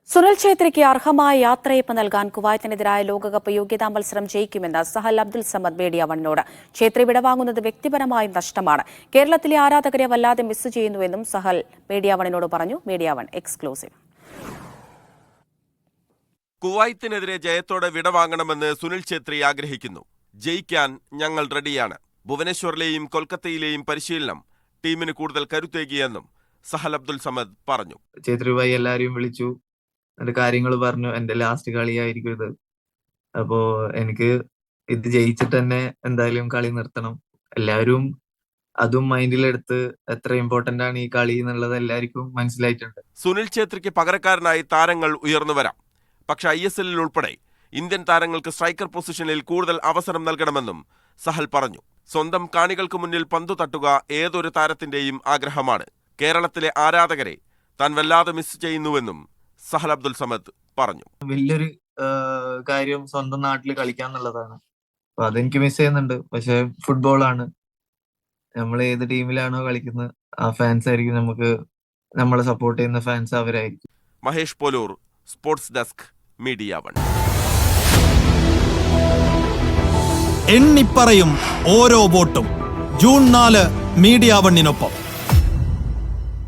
സുനിൽ ഛേത്രിക്ക് അർഹമായ യാത്രയയപ്പ് നൽകാൻ കുവൈത്തിനെതിരായ ലോകകപ്പ് യോഗ്യതാ മത്സരം ജയിക്കുമെന്ന് സഹൽ അബ്ദുൽ സമദ് മീഡിയ വണ്ണിനോട്. ഛേത്രി വിടവാങ്ങുന്നത് വ്യക്തിപരമായ നഷ്ടമാണ്. കേരളത്തിലെ ആരാധകരെ വല്ലാതെ മിസ് ചെയ്യുന്നുവെന്നും സഹൽ മീഡിയ വണ്ണിനോട് പറഞ്ഞു. Media one exclusive. കുവൈത്തിനെതിരെ ജയത്തോടെ വിടവാങ്ങണമെന്ന് സുനിൽ ഛേത്രി ആഗ്രഹിക്കുന്നു. ജയിക്കാൻ ഞങ്ങൾ റെഡിയാണ്. ഭുവനേശ്വറിലെയും കൊൽക്കത്തയിലെയും പരിശീലനം ടീമിന് കൂടുതൽ കരുത്തേകിയെന്നും സഹൽ അബ്ദുൽ സമദ് പറഞ്ഞു. ഛേത്രി ഭായി എല്ലാരെയും വിളിച്ചു, എന്റെ കാര്യങ്ങൾ പറഞ്ഞു. എന്റെ ലാസ്റ്റ് കളിയായിരിക്കും ഇത്. അപ്പോ എനിക്ക് ഇത് ജയിച്ചിട്ട് തന്നെ എന്തായാലും കളി നിർത്തണം. എല്ലാവരും അതും മൈൻഡിലെടുത്ത് എത്ര ഇമ്പോർട്ടന്റ് ആണ് ഈ കളി എന്നുള്ളത് എല്ലാവർക്കും മനസ്സിലായിട്ടുണ്ട്. സുനിൽ ഛേത്രിക്ക് പകരക്കാരനായി താരങ്ങൾ ഉയർന്നു വരാം. പക്ഷെ ISL ഉൾപ്പെടെ ഇന്ത്യൻ താരങ്ങൾക്ക് സ്ട്രൈക്കർ പൊസിഷനിൽ കൂടുതൽ അവസരം നൽകണമെന്നും സഹൽ പറഞ്ഞു. സ്വന്തം കാണികൾക്ക് മുന്നിൽ പന്തു തട്ടുക ഏതൊരു താരത്തിന്റെയും ആഗ്രഹമാണ്. കേരളത്തിലെ ആരാധകരെ താൻ വല്ലാതെ മിസ് ചെയ്യുന്നുവെന്നും സഹൽ അബ്ദുൽ സമദ് പറഞ്ഞു. വലിയൊരു കാര്യം സ്വന്തം നാട്ടിൽ കളിക്കാന്നുള്ളതാണ്. അപ്പൊ അതെനിക്ക് മിസ് ചെയ്യുന്നുണ്ട്. പക്ഷെ ഫുട്ബോളാണ്, നമ്മൾ ഏത് ടീമിലാണോ കളിക്കുന്നത് ആ ഫാൻസ് ആയിരിക്കും നമുക്ക്, നമ്മളെ സപ്പോർട്ട് ചെയ്യുന്ന ഫാൻസ് അവരായിരിക്കും. Mahesh Polur, sports desk, media one. എണ്ണിപ്പറയും ഓരോ വോട്ടും. June 4 media വണ്ണിനൊപ്പം.